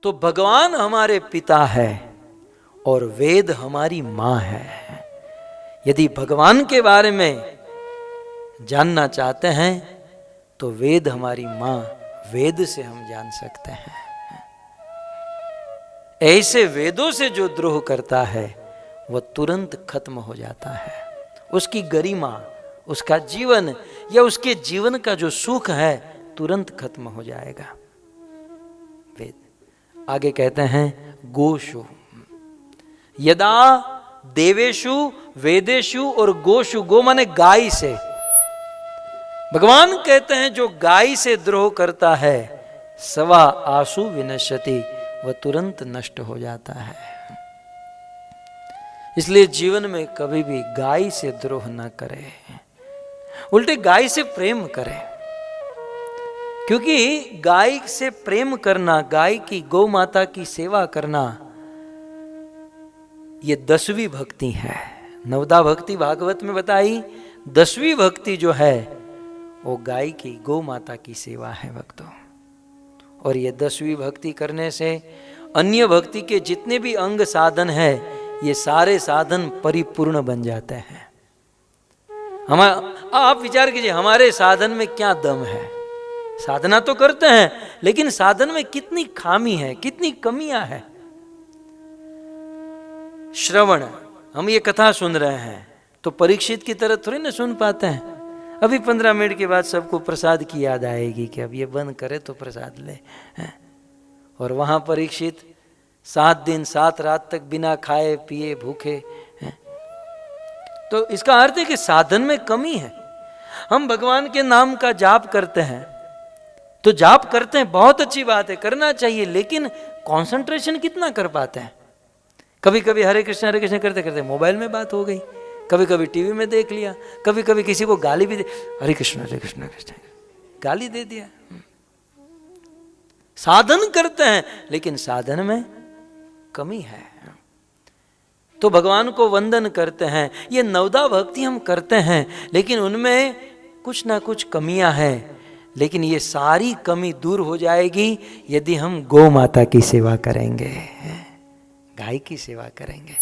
तो भगवान हमारे पिता है और वेद हमारी मां है। यदि भगवान के बारे में जानना चाहते हैं तो वेद हमारी मां, वेद से हम जान सकते हैं। ऐसे वेदों से जो द्रोह करता है वह तुरंत खत्म हो जाता है। उसकी गरिमा, उसका जीवन या उसके जीवन का जो सुख है तुरंत खत्म हो जाएगा। वेद आगे कहते हैं गोषु, यदा देवेशु वेदेशु, और गोषु, गो माने गाय से। भगवान कहते हैं जो गाय से द्रोह करता है सवा आसु विनश्यति, वह तुरंत नष्ट हो जाता है। इसलिए जीवन में कभी भी गाय से द्रोह न करे, उल्टे गाय से प्रेम करे। क्योंकि गाय से प्रेम करना, गाय की, गौ माता की सेवा करना, ये 10वीं भक्ति है। नवदा भक्ति भागवत में बताई, 10वीं भक्ति जो है वो गाय की, गौ माता की सेवा है भक्तों। और ये 10वीं भक्ति करने से अन्य भक्ति के जितने भी अंग साधन है ये सारे साधन परिपूर्ण बन जाते हैं। आप विचार कीजिए हमारे साधन में क्या दम है। साधना तो करते हैं लेकिन साधन में कितनी खामी है, कितनी कमियां हैं। श्रवण, हम ये कथा सुन रहे हैं तो परीक्षित की तरह थोड़ी ना सुन पाते हैं। अभी 15 मिनट के बाद सबको प्रसाद की याद आएगी कि अब ये बंद करे तो प्रसाद ले। और वहां परीक्षित 7 दिन 7 रात तक बिना खाए पिए भूखे हैं। तो इसका अर्थ है कि साधन में कमी है। हम भगवान के नाम का जाप करते हैं तो जाप करते हैं, बहुत अच्छी बात है, करना चाहिए, लेकिन कंसंट्रेशन कितना कर पाते हैं। कभी कभी हरे कृष्ण करते करते मोबाइल में बात हो गई, कभी कभी टीवी में देख लिया, कभी कभी किसी को गाली भी दे, हरे कृष्ण कृष्ण गाली दे दिया। साधन करते हैं लेकिन साधन में कमी है। तो भगवान को वंदन करते हैं, ये नवदा भक्ति हम करते हैं लेकिन उनमें कुछ ना कुछ कमियां हैं। लेकिन ये सारी कमी दूर हो जाएगी यदि हम गौ माता की सेवा करेंगे, गाय की सेवा करेंगे।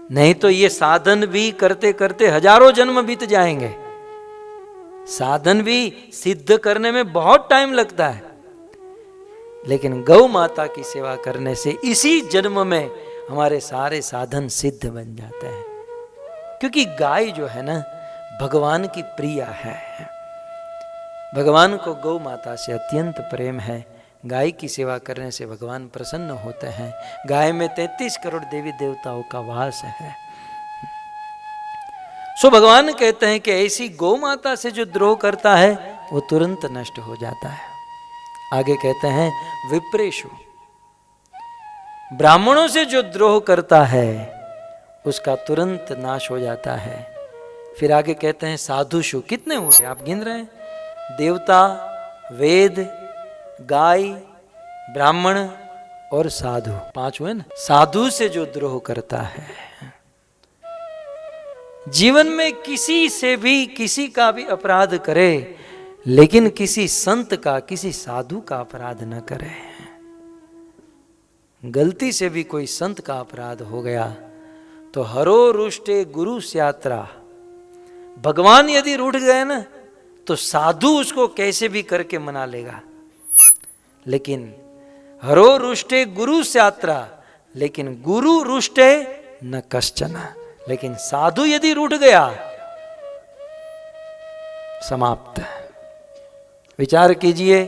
नहीं तो ये साधन भी करते करते हजारों जन्म बीत जाएंगे। साधन भी सिद्ध करने में बहुत टाइम लगता है, लेकिन गौ माता की सेवा करने से इसी जन्म में हमारे सारे साधन सिद्ध बन जाते हैं। क्योंकि गाय जो है ना भगवान की प्रिया है। भगवान को गौ माता से अत्यंत प्रेम है। गाय की सेवा करने से भगवान प्रसन्न होते हैं। गाय में 33 करोड़ देवी देवताओं का वास है। सो भगवान कहते हैं कि ऐसी गौ माता से जो द्रोह करता है वो तुरंत नष्ट हो जाता है। आगे कहते हैं विप्रेशु, ब्राह्मणों से जो द्रोह करता है उसका तुरंत नाश हो जाता है। फिर आगे कहते हैं साधुषु, कितने हुए आप गिन रहे हैं? देवता, वेद, गाय, ब्राह्मण और साधु, 5 हुए ना। साधु से जो द्रोह करता है, जीवन में किसी से भी किसी का भी अपराध करे लेकिन किसी संत का, किसी साधु का अपराध न करे। गलती से भी कोई संत का अपराध हो गया तो हरो रुष्टे गुरु स्यात्रा, भगवान यदि रूठ गए ना तो साधु उसको कैसे भी करके मना लेगा। लेकिन हरो रुष्टे गुरु स्यात्रा, लेकिन गुरु रुष्टे न कश्चन, लेकिन साधु यदि रूठ गया समाप्त। विचार कीजिए,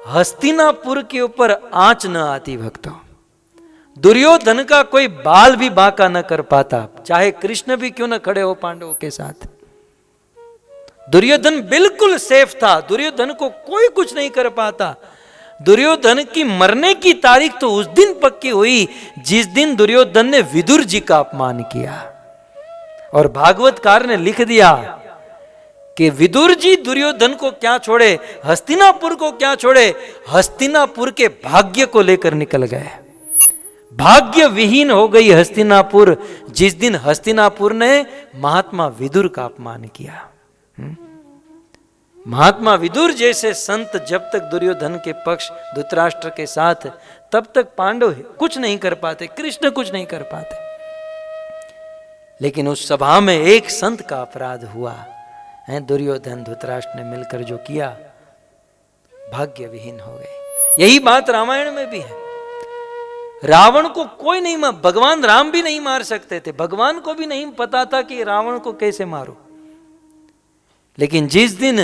हस्तिनापुर के ऊपर आंच न आती भक्तों, दुर्योधन का कोई बाल भी बांका न कर पाता, चाहे कृष्ण भी क्यों न खड़े हो पांडवों के साथ। दुर्योधन बिल्कुल सेफ था, दुर्योधन को कोई कुछ नहीं कर पाता। दुर्योधन की मरने की तारीख तो उस दिन पक्की हुई जिस दिन दुर्योधन ने विदुर जी का अपमान किया। और भागवतकार ने लिख दिया कि विदुर जी दुर्योधन को क्या छोड़े, हस्तिनापुर को क्या छोड़े, हस्तिनापुर के भाग्य को लेकर निकल गए। भाग्य विहीन हो गई हस्तिनापुर जिस दिन हस्तिनापुर ने महात्मा विदुर का अपमान किया। महात्मा विदुर जैसे संत जब तक दुर्योधन के पक्ष धृतराष्ट्र के साथ तब तक पांडव कुछ नहीं कर पाते, कृष्ण कुछ नहीं कर पाते। लेकिन उस सभा में एक संत का अपराध हुआ है, दुर्योधन धृतराष्ट्र ने मिलकर जो किया, भाग्य विहीन हो गए। यही बात रामायण में भी है। रावण को कोई नहीं मार, भगवान राम भी नहीं मार सकते थे, भगवान को भी नहीं पता था कि रावण को कैसे मारो। लेकिन जिस दिन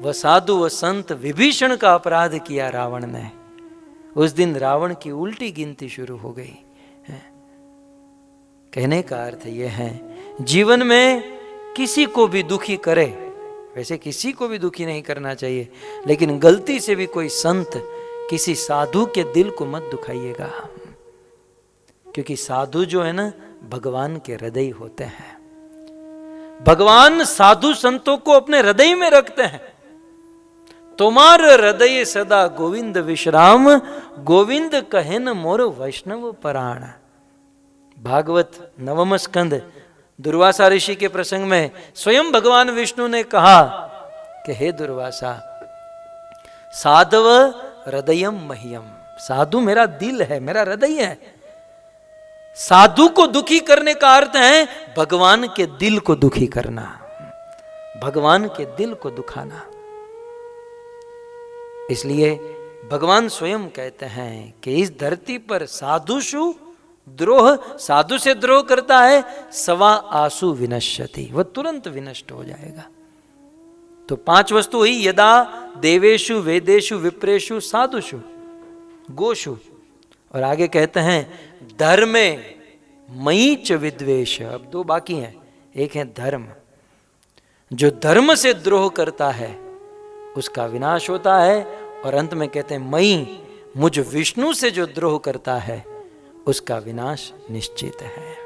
वह साधु व संत विभीषण का अपराध किया रावण ने, उस दिन रावण की उल्टी गिनती शुरू हो गई। कहने का अर्थ यह है, जीवन में किसी को भी दुखी करे, वैसे किसी को भी दुखी नहीं करना चाहिए, लेकिन गलती से भी कोई संत किसी साधु के दिल को मत दुखाइएगा, क्योंकि साधु जो है ना, भगवान के हृदय होते हैं। भगवान साधु संतों को अपने हृदय में रखते हैं। तुम्हार हृदय सदा गोविंद विश्राम, गोविंद कहन मोर वैष्णव पराण। भागवत नवम स्कंद दुर्वासा ऋषि के प्रसंग में स्वयं भगवान विष्णु ने कहा कि हे दुर्वासा, साधव हृदयम मह्यम, साधु मेरा दिल है, मेरा हृदय है। साधु को दुखी करने का अर्थ है भगवान के दिल को दुखी करना, भगवान के दिल को दुखाना। इसलिए भगवान स्वयं कहते हैं कि इस धरती पर साधुषु द्रोह, साधु से द्रोह करता है, सवा आसु विनश्यति, वह तुरंत विनष्ट हो जाएगा। तो 5 वस्तु हुई, यदा देवेशु वेदेशु विप्रेशु साधुषु गोषु। और आगे कहते हैं धर्मे मयि च विद्वेष। अब 2 बाकी हैं, एक है धर्म, जो धर्म से द्रोह करता है उसका विनाश होता है, और अंत में कहते हैं मयि, मुझ विष्णु से जो द्रोह करता है उसका विनाश निश्चित है।